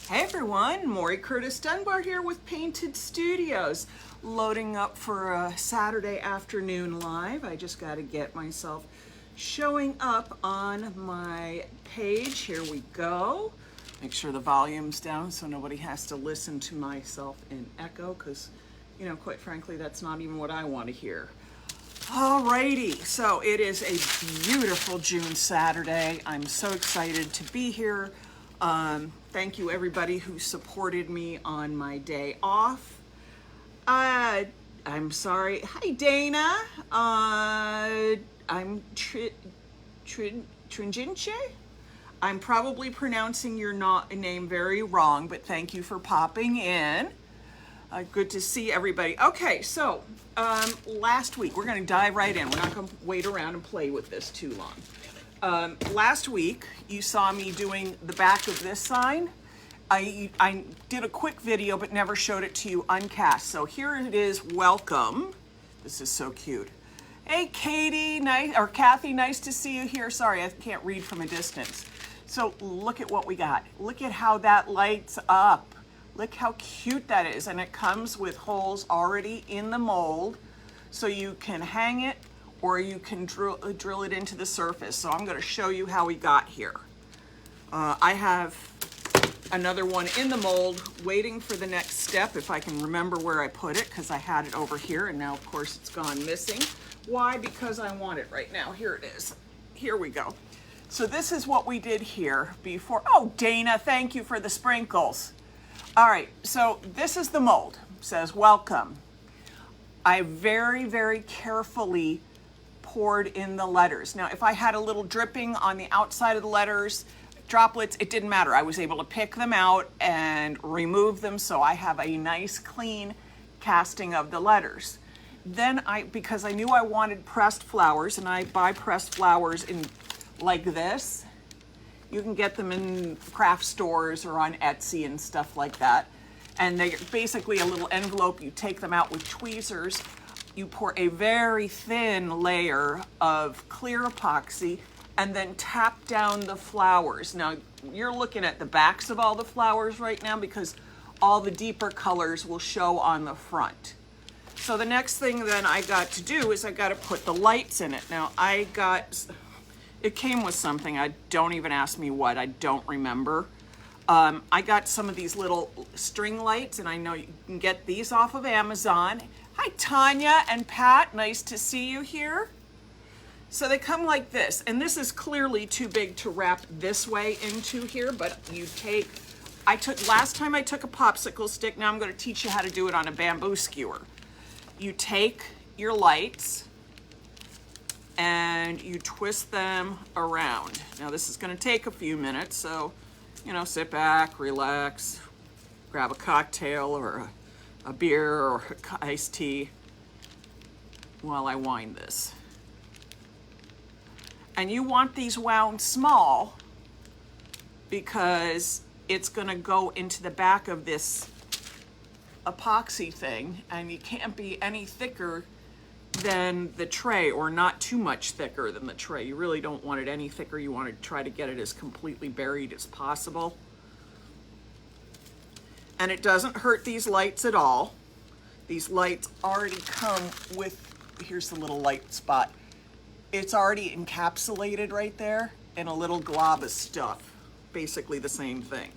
Hey everyone, Maury Curtis Dunbar here with Painted Studios, loading up for a Saturday afternoon live. I just got to get myself showing up on my page. Here we go. Make sure the volume's down so nobody has to listen to myself in echo, because, you know, quite frankly, that's not even what I want to hear. Alrighty, so it is a beautiful June Saturday. I'm so excited to be here. Thank you everybody who supported me on my day off. I'm sorry. Hi Dana. I'm Trinjinche. I'm probably pronouncing your name very wrong, but thank you for popping in. Good to see everybody. Okay, so last week, we're going to dive right in. We're not going to wait around and play with this too long. Last week, you saw me doing the back of this sign. I did a quick video, but never showed it to you uncast. So here it is, welcome. This is so cute. Hey, Katie, Kathy, nice to see you here. Sorry, I can't read from a distance. So look at what we got. Look at how that lights up. Look how cute that is. And it comes with holes already in the mold, so you can hang it or you can drill it into the surface. So I'm going to show you how we got here. I have another one in the mold waiting for the next step, if I can remember where I put it, because I had it over here and now of course it's gone missing. Why? Because I want it right now. Here it is. Here we go. So this is what we did here before. Oh, Dana, thank you for the sprinkles. All right, so this is the mold. It says welcome. I very, very carefully poured in the letters. Now, if I had a little dripping on the outside of the letters, droplets, it didn't matter. I was able to pick them out and remove them, so I have a nice clean casting of the letters. Then because I knew I wanted pressed flowers, and I buy pressed flowers in like this. You can get them in craft stores or on Etsy and stuff like that. And they're basically a little envelope. You take them out with tweezers. You pour a very thin layer of clear epoxy and then tap down the flowers. Now, you're looking at the backs of all the flowers right now because all the deeper colors will show on the front. So the next thing then I got to do is I got to put the lights in it. Now, it came with something. Don't even ask me what. I don't remember. I got some of these little string lights, and I know you can get these off of Amazon. Hi, Tanya and Pat. Nice to see you here. So they come like this, and this is clearly too big to wrap this way into here, but last time I took a popsicle stick. Now I'm going to teach you how to do it on a bamboo skewer. You take your lights and you twist them around. Now this is going to take a few minutes, so, you know, sit back, relax, grab a cocktail or a beer or iced tea while I wind this. And you want these wound small because it's going to go into the back of this epoxy thing, and you can't be any thicker than the tray, or not too much thicker than the tray. You really don't want it any thicker. You want to try to get it as completely buried as possible. And it doesn't hurt these lights at all. These lights already come with, here's the little light spot. It's already encapsulated right there in a little glob of stuff. Basically the same thing.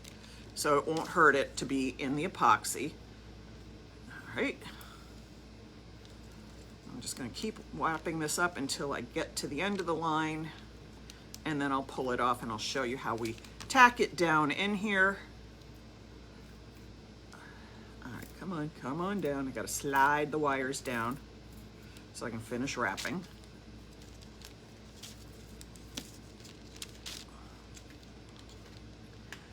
So it won't hurt it to be in the epoxy. All right. I'm just going to keep wrapping this up until I get to the end of the line, and then I'll pull it off and I'll show you how we tack it down in here. All right, come on down. I got to slide the wires down so I can finish wrapping.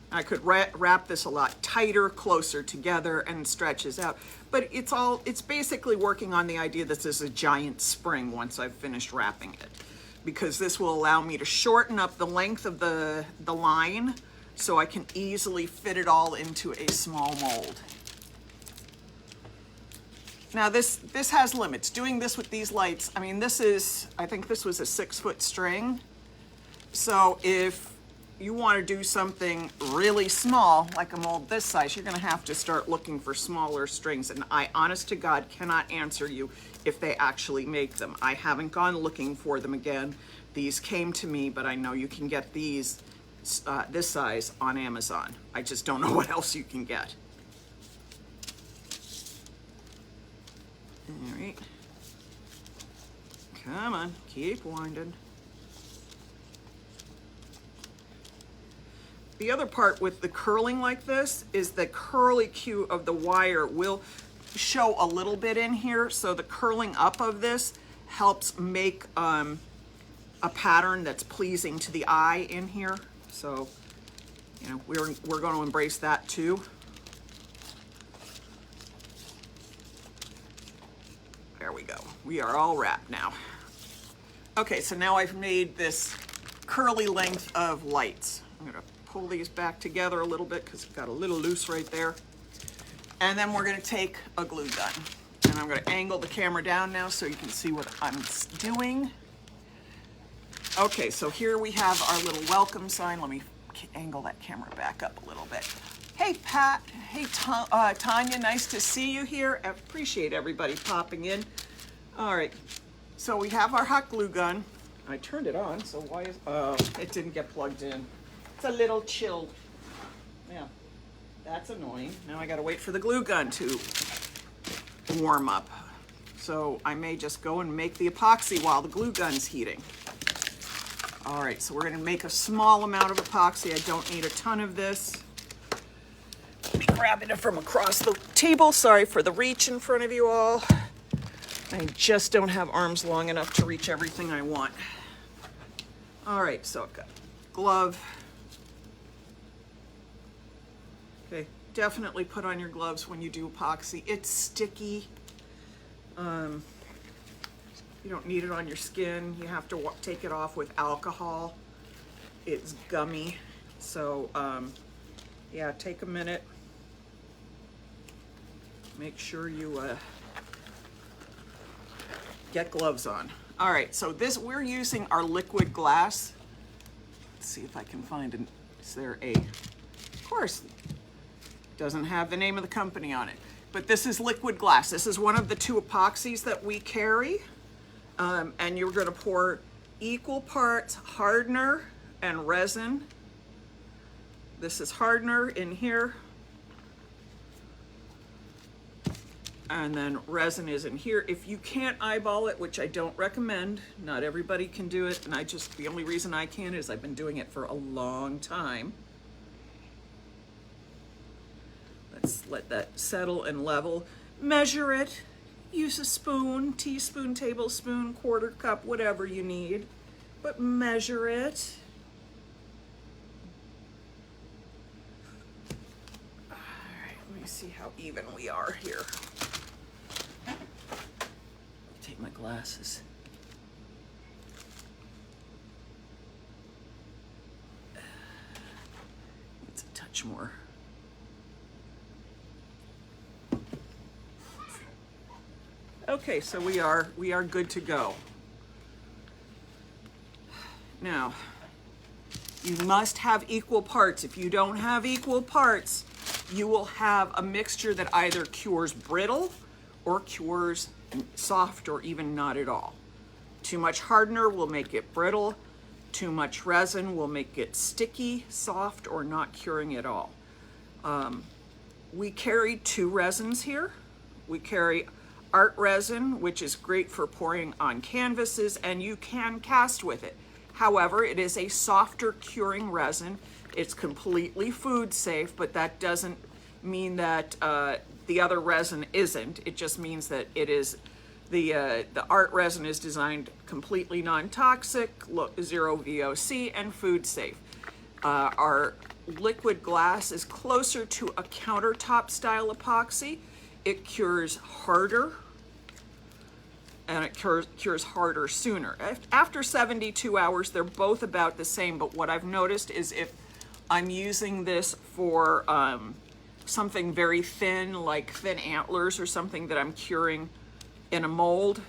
I could wrap this a lot tighter, closer together, and stretches out. But it's basically working on the idea that this is a giant spring once I've finished wrapping it. Because this will allow me to shorten up the length of the line so I can easily fit it all into a small mold. Now this has limits. Doing this with these lights, I mean, I think this was a 6-foot string. So if you want to do something really small, like a mold this size, you're going to have to start looking for smaller strings. And I, honest to God, cannot answer you if they actually make them. I haven't gone looking for them again. These came to me, but I know you can get these this size on Amazon. I just don't know what else you can get. All right. Come on, keep winding. The other part with the curling like this is the curly Q of the wire will show a little bit in here. So the curling up of this helps make a pattern that's pleasing to the eye in here. So, you know, we're going to embrace that too. There we go. We are all wrapped now. Okay, so now I've made this curly length of lights. I'm going to pull these back together a little bit because it got a little loose right there. And then we're going to take a glue gun. And I'm going to angle the camera down now so you can see what I'm doing. Okay, so here we have our little welcome sign. Let me angle that camera back up a little bit. Hey, Pat. Hey, Tanya. Nice to see you here. I appreciate everybody popping in. All right, so we have our hot glue gun. I turned it on, so why is... Oh, it didn't get plugged in. It's a little chilled. Yeah, that's annoying. Now I gotta wait for the glue gun to warm up. So I may just go and make the epoxy while the glue gun's heating. All right, so we're gonna make a small amount of epoxy. I don't need a ton of this. Grabbing it from across the table. Sorry for the reach in front of you all. I just don't have arms long enough to reach everything I want. All right, so I've got glove. Okay, definitely put on your gloves when you do epoxy. It's sticky. You don't need it on your skin. You have to take it off with alcohol. It's gummy. So, yeah, take a minute. Make sure you get gloves on. All right, so this, we're using our liquid glass. Let's see if I can find an, is there a, of course, doesn't have the name of the company on it, but this is liquid glass. This is one of the two epoxies that we carry. And you're gonna pour equal parts hardener and resin. This is hardener in here. And then resin is in here. If you can't eyeball it, which I don't recommend, not everybody can do it, and the only reason I can is I've been doing it for a long time. Let's let that settle and level. Measure it. Use a spoon, teaspoon, tablespoon, quarter cup, whatever you need, but measure it. All right, let me see how even we are here. Take my glasses. It's a touch more. Okay, so we are good to go. Now, you must have equal parts. If you don't have equal parts, you will have a mixture that either cures brittle or cures soft or even not at all. Too much hardener will make it brittle. Too much resin will make it sticky, soft, or not curing at all. We carry two resins here. We carry art resin, which is great for pouring on canvases, and you can cast with it. However, it is a softer curing resin. It's completely food safe, but that doesn't mean that the other resin isn't. It just means that it is the art resin is designed completely non-toxic, zero VOC, and food safe. Our liquid glass is closer to a countertop style epoxy. It cures harder, and it cures harder sooner. After 72 hours, they're both about the same, but what I've noticed is if I'm using this for something very thin, like thin antlers or something that I'm curing in a mold,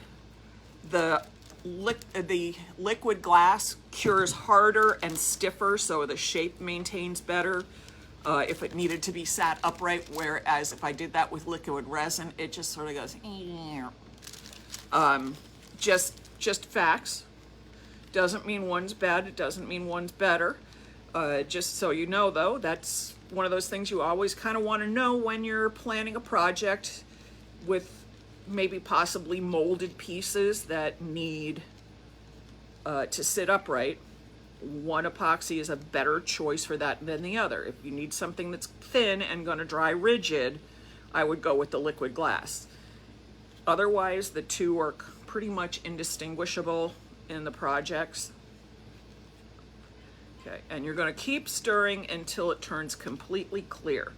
the the liquid glass cures harder and stiffer, so the shape maintains better if it needed to be sat upright, whereas if I did that with liquid resin, it just sort of goes, just facts. Doesn't mean one's bad, it doesn't mean one's better. Just so you know, though, that's one of those things you always kind of want to know when you're planning a project with maybe possibly molded pieces that need to sit upright. One epoxy is a better choice for that than the other. If you need something that's thin and going to dry rigid, I would go with the liquid glass. Otherwise, the two are pretty much indistinguishable in the projects. Okay, and you're going to keep stirring until it turns completely clear.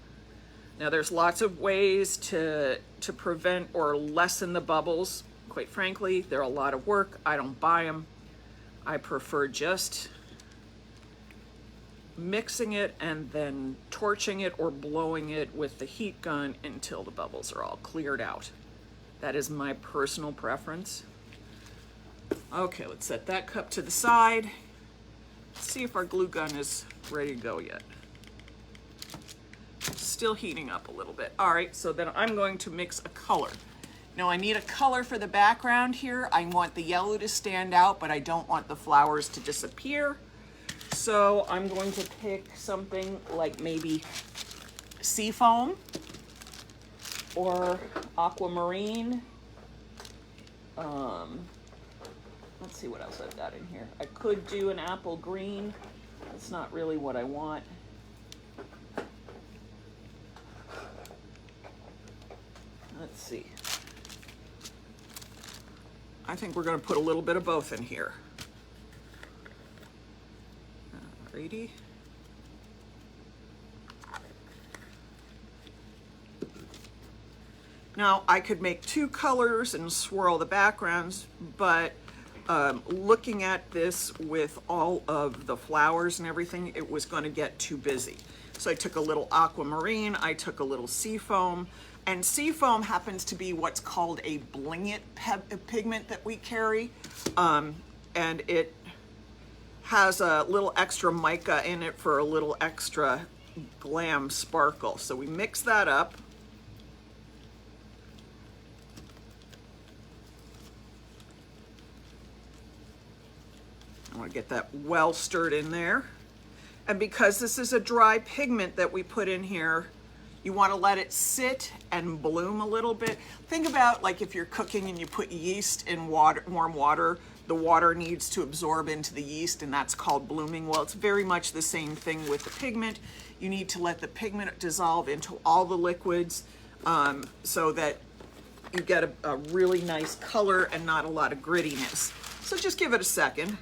Now, there's lots of ways to prevent or lessen the bubbles. Quite frankly, they're a lot of work. I don't buy them. I prefer just mixing it and then torching it or blowing it with the heat gun until the bubbles are all cleared out. That is my personal preference. Okay, let's set that cup to the side. Let's see if our glue gun is ready to go yet. Still heating up a little bit. All right, so then I'm going to mix a color. Now I need a color for the background here. I want the yellow to stand out, but I don't want the flowers to disappear. So I'm going to pick something like maybe seafoam or aquamarine. Let's see what else I've got in here. I could do an apple green. That's not really what I want. Let's see. I think we're going to put a little bit of both in here. Alrighty. Now I could make two colors and swirl the backgrounds, but looking at this with all of the flowers and everything, it was going to get too busy. So I took a little aquamarine, I took a little seafoam, and seafoam happens to be what's called a blingit pigment that we carry, and it has a little extra mica in it for a little extra glam sparkle. So we mix that up. I want to get that well stirred in there. And because this is a dry pigment that we put in here, you want to let it sit and bloom a little bit. Think about like if you're cooking and you put yeast in water, warm water, the water needs to absorb into the yeast, and that's called blooming. Well, it's very much the same thing with the pigment. You need to let the pigment dissolve into all the liquids so that you get a really nice color and not a lot of grittiness. So just give it a second.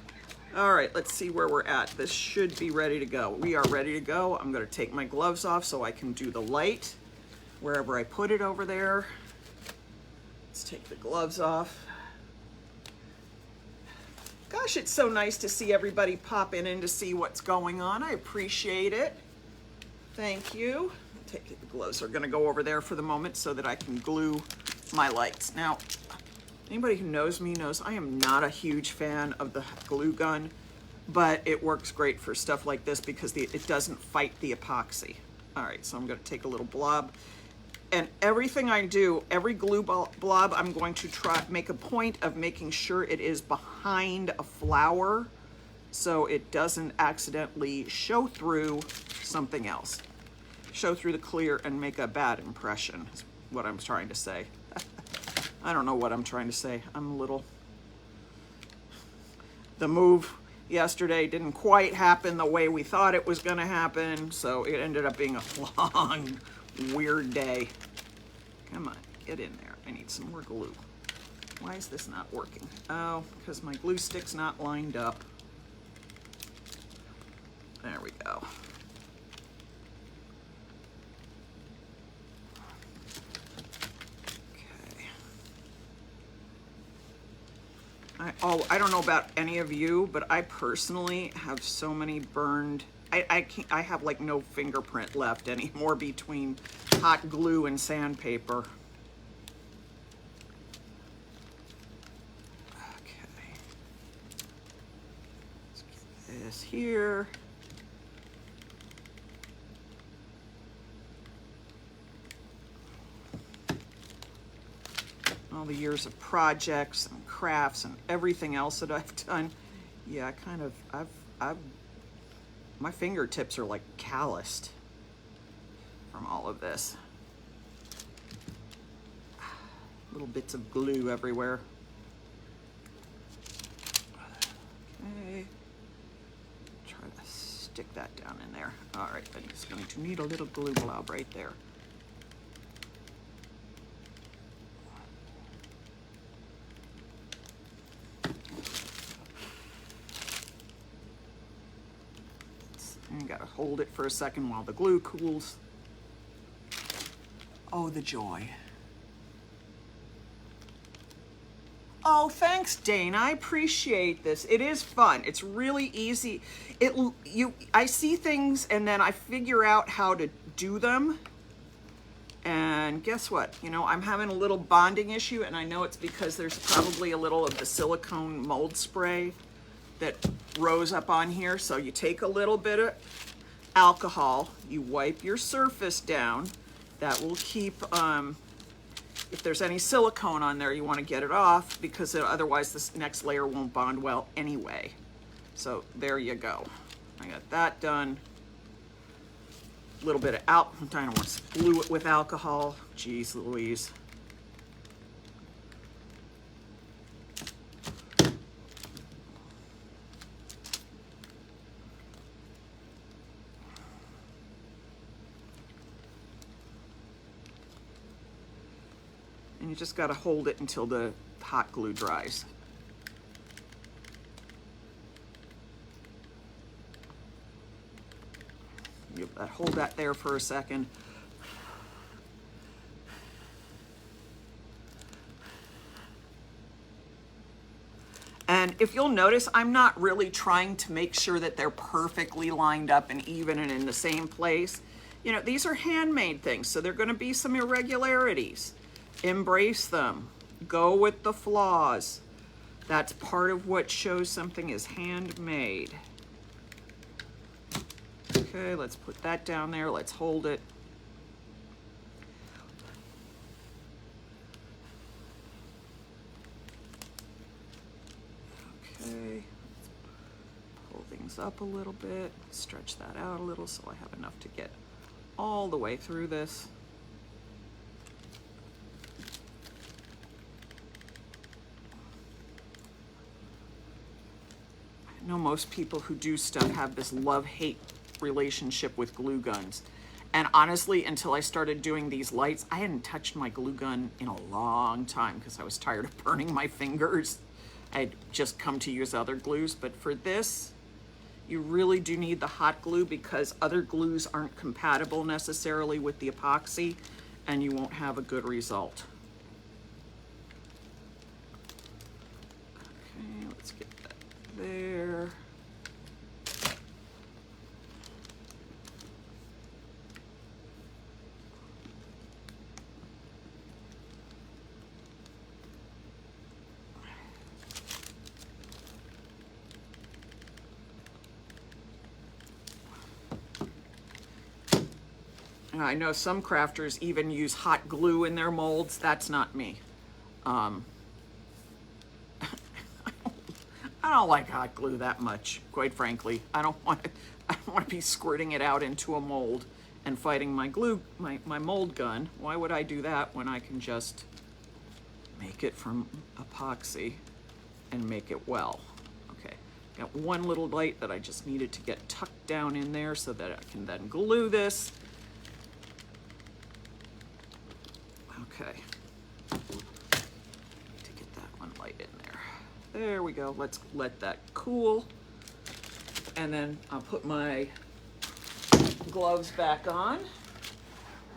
All right, let's see where we're at. This should be ready to go. We are ready to go. I'm going to take my gloves off so I can do the light wherever I put it over there. Let's take the gloves off. Gosh, it's so nice to see everybody popping in to see what's going on. I appreciate it. Thank you. The gloves are going to go over there for the moment so that I can glue my lights. Now, anybody who knows me knows I am not a huge fan of the glue gun, but it works great for stuff like this because it doesn't fight the epoxy. All right, so I'm going to take a little blob. And everything I do, every glue blob, I'm going to make a point of making sure it is behind a flower so it doesn't accidentally show through something else. Show through the clear and make a bad impression is what I'm trying to say. I don't know what I'm trying to say. The move yesterday didn't quite happen the way we thought it was going to happen, so it ended up being a long, weird day. Come on, get in there. I need some more glue. Why is this not working? Oh, because my glue stick's not lined up. There we go. I don't know about any of you, but I personally have so many burned. I have like no fingerprint left anymore between hot glue and sandpaper. Okay. this here. All the years of projects and crafts and everything else that I've done. Yeah, my fingertips are like calloused from all of this. Little bits of glue everywhere. Okay. Try to stick that down in there. All right, then it's going to need a little glue blob right there. You gotta hold it for a second while the glue cools. Oh, the joy. Oh, thanks, Dane. I appreciate this. It is fun. It's really easy. I see things and then I figure out how to do them. And guess what? You know, I'm having a little bonding issue, and I know it's because there's probably a little of the silicone mold spray that rose up on here. So you take a little bit of alcohol, you wipe your surface down. That will keep, if there's any silicone on there, you want to get it off, because otherwise this next layer won't bond well anyway. So there you go. I got that done. A little bit of I don't want to glue it with alcohol. Jeez Louise. And you just got to hold it until the hot glue dries. Hold that there for a second. And if you'll notice, I'm not really trying to make sure that they're perfectly lined up and even and in the same place. You know, these are handmade things, so there are going to be some irregularities. Embrace them. Go with the flaws. That's part of what shows something is handmade. Okay, let's put that down there. Let's hold it. Okay, pull things up a little bit, stretch that out a little so I have enough to get all the way through this. I know most people who do stuff have this love-hate relationship with glue guns. And honestly, until I started doing these lights, I hadn't touched my glue gun in a long time because I was tired of burning my fingers. I had just come to use other glues, but for this, you really do need the hot glue because other glues aren't compatible necessarily with the epoxy, and you won't have a good result. Okay, let's get that there. I know some crafters even use hot glue in their molds. That's not me. I don't like hot glue that much, quite frankly. I don't want to be squirting it out into a mold and fighting my mold gun. Why would I do that when I can just make it from epoxy and make it well? Okay, got one little light that I just needed to get tucked down in there so that I can then glue this. Okay, to get that one light in there. There we go. Let's let that cool. And then I'll put my gloves back on.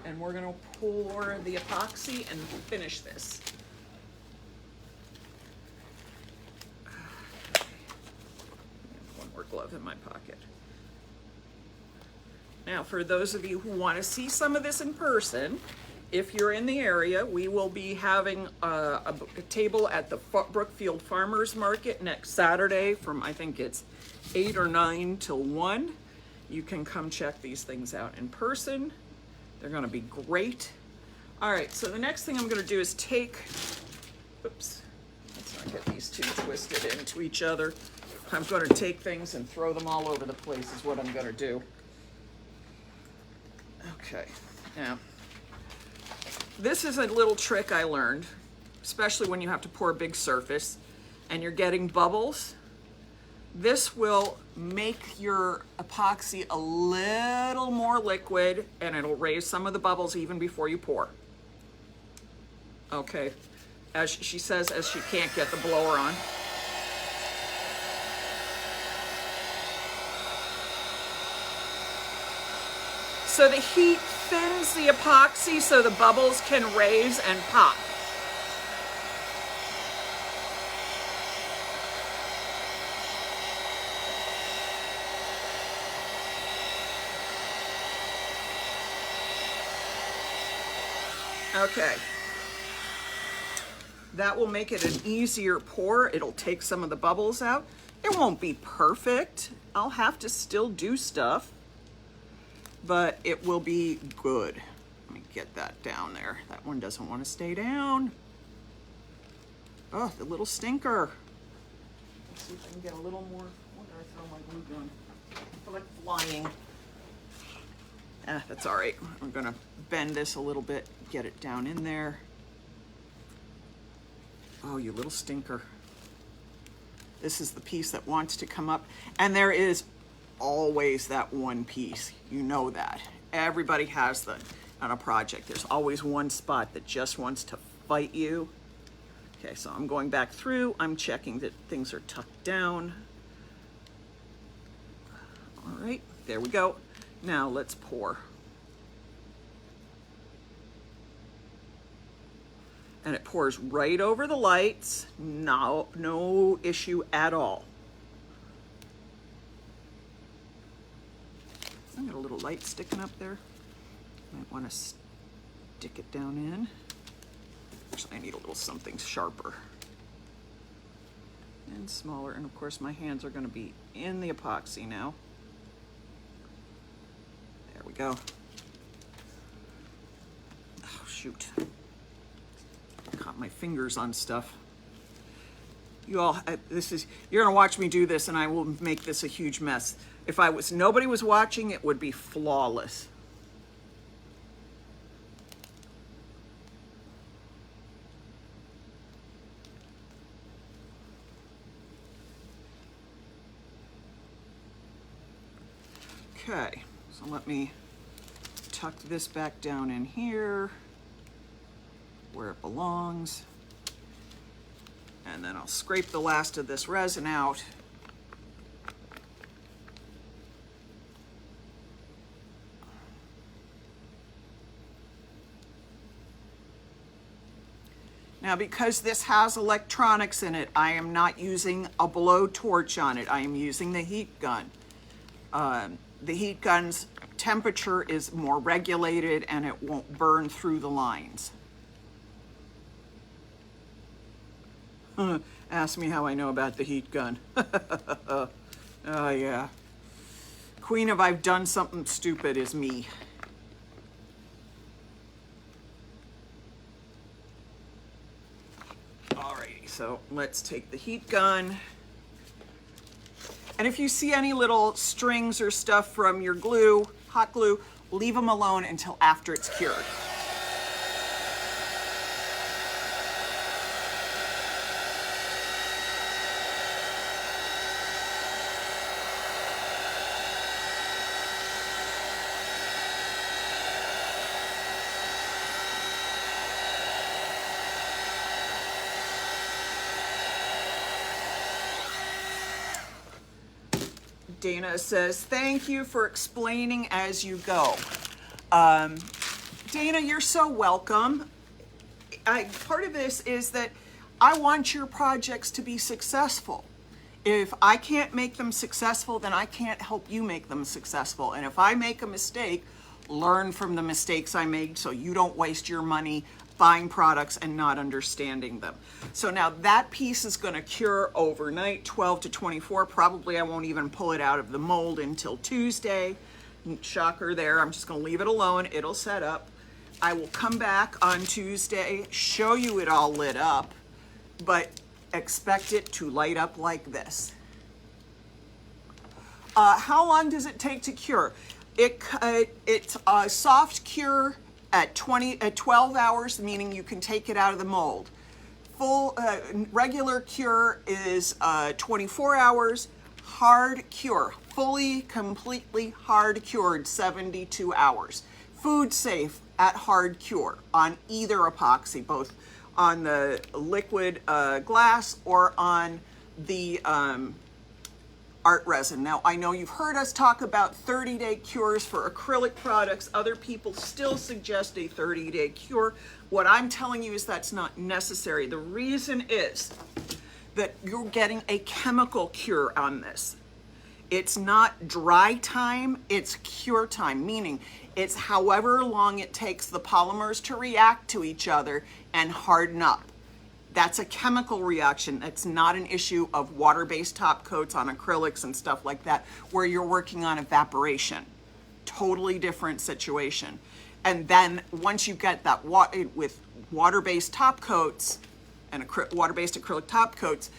And we're going to pour the epoxy and finish this. One more glove in my pocket. Now, for those of you who want to see some of this in person, if you're in the area, we will be having a table at the Brookfield Farmers Market next Saturday from, I think it's 8 or 9 till 1. You can come check these things out in person. They're gonna be great. All right, so the next thing I'm gonna do is take, oops, let's not get these two twisted into each other. I'm gonna take things and throw them all over the place is what I'm gonna do. Okay, now, this is a little trick I learned, especially when you have to pour a big surface and you're getting bubbles. This will make your epoxy a little more liquid and it'll raise some of the bubbles even before you pour. Okay, as she says, as she can't get the blower on. So the heat thins the epoxy so the bubbles can raise and pop. Okay, that will make it an easier pour. It'll take some of the bubbles out. It won't be perfect. I'll have to still do stuff, but it will be good. Let me get that down there. That one doesn't want to stay down. Oh, the little stinker. Let's see if I can get a little more. Where did I throw my glue gun? I feel like flying. That's all right. I'm gonna bend this a little bit, get it down in there. Oh, you little stinker. This is the piece that wants to come up. And there is always that one piece. You know that. Everybody has that on a project. There's always one spot that just wants to fight you. Okay, so I'm going back through. I'm checking that things are tucked down. All right, there we go. Now let's pour. And it pours right over the lights. No issue at all. I got a little light sticking up there. Might want to stick it down in. Actually, I need a little something sharper and smaller. And of course, my hands are going to be in the epoxy now. There we go. Oh, shoot. Caught my fingers on stuff. You all, you're gonna watch me do this and I will make this a huge mess. If nobody was watching, it would be flawless. Okay, so let me tuck this back down in here where it belongs. And then I'll scrape the last of this resin out. Now, because this has electronics in it, I am not using a blowtorch on it. I am using the heat gun. The heat gun's temperature is more regulated and it won't burn through the lines. Ask me how I know about the heat gun. Oh yeah. Queen of I've done something stupid is me. Alrighty, so let's take the heat gun. And if you see any little strings or stuff from your glue, hot glue, leave them alone until after it's cured. Dana says, thank you for explaining as you go. Dana, you're so welcome. Part of this is that I want your projects to be successful. If I can't make them successful, then I can't help you make them successful. And if I make a mistake, learn from the mistakes I made so you don't waste your money buying products and not understanding them. So now that piece is going to cure overnight, 12 to 24. Probably I won't even pull it out of the mold until Tuesday. Shocker there. I'm just going to leave it alone. It'll set up. I will come back on Tuesday, show you it all lit up, but expect it to light up like this. How long does it take to cure? It's a soft cure at 12 hours, meaning you can take it out of the mold. Full regular cure is 24 hours. Hard cure, fully, completely hard cured, 72 hours. Food safe at hard cure on either epoxy, both on the liquid glass or on the art resin. Now, I know you've heard us talk about 30-day cures for acrylic products. Other people still suggest a 30-day cure. What I'm telling you is that's not necessary. The reason is that you're getting a chemical cure on this. It's not dry time, it's cure time, meaning it's however long it takes the polymers to react to each other and harden up. That's a chemical reaction. That's not an issue of water-based top coats on acrylics and stuff like that, where you're working on evaporation. Totally different situation. And then once you get that with water-based top coats and water-based acrylic top coats,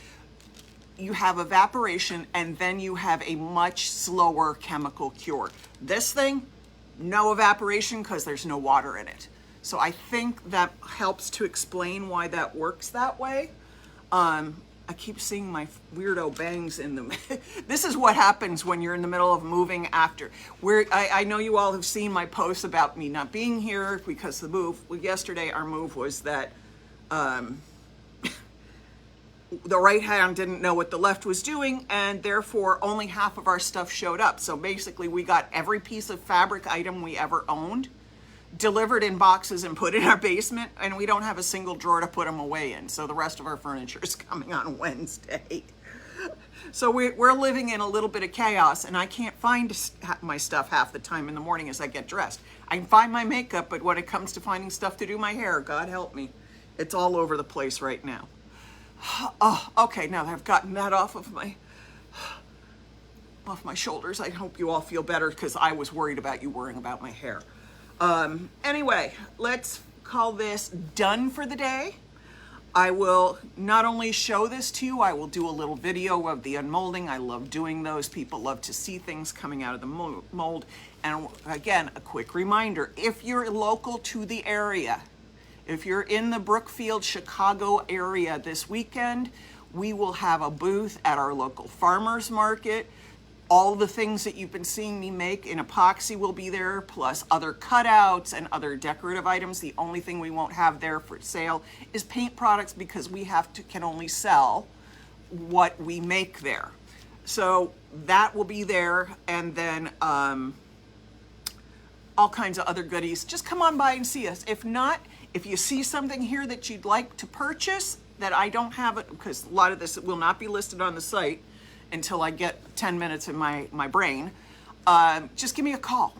you have evaporation, and then you have a much slower chemical cure. This thing, no evaporation because there's no water in it. So I think that helps to explain why that works that way. I keep seeing my weirdo bangs in them. This is what happens when you're in the middle of moving after. I know you all have seen my posts about me not being here because the move. Yesterday our move was that the right hand didn't know what the left was doing, and therefore only half of our stuff showed up. So basically we got every piece of fabric item we ever owned delivered in boxes and put in our basement, and we don't have a single drawer to put them away in. So the rest of our furniture is coming on Wednesday. So we're living in a little bit of chaos, and I can't find my stuff half the time in the morning as I get dressed. I can find my makeup, but when it comes to finding stuff to do my hair, God help me, it's all over the place right now. Oh, okay, now that I've gotten that off my shoulders, I hope you all feel better, because I was worried about you worrying about my hair. Anyway, let's call this done for the day. I will not only show this to you, I will do a little video of the unmolding. I love doing those. People love to see things coming out of the mold. And again, a quick reminder, if you're local to the area, if you're in the Brookfield, Chicago area this weekend, we will have a booth at our local farmers market. All the things that you've been seeing me make in epoxy will be there, plus other cutouts and other decorative items. The only thing we won't have there for sale is paint products, because we can only sell what we make there. So that will be there, and then all kinds of other goodies. Just come on by and see us. If not, if you see something here that you'd like to purchase that I don't have it, because a lot of this will not be listed on the site until I get 10 minutes in my brain, just give me a call.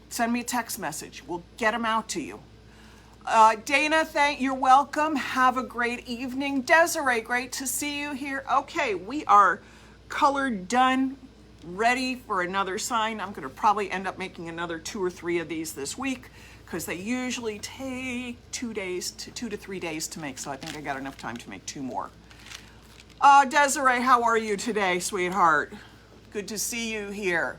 Send me a text message. We'll get them out to you. Dana, you're welcome. Have a great evening. Desiree, great to see you here. Okay, we are colored done, ready for another sign. I'm gonna probably end up making another 2 or 3 of these this week, because they usually take 2 to 3 days to make, so I think I got enough time to make 2 more. Desiree, how are you today, sweetheart? Good to see you here.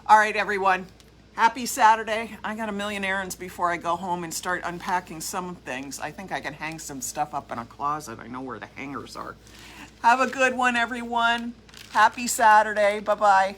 All right, everyone. Happy Saturday. I got a million errands before I go home and start unpacking some things. I think I can hang some stuff up in a closet. I know where the hangers are. Have a good one, everyone. Happy Saturday. Bye-bye.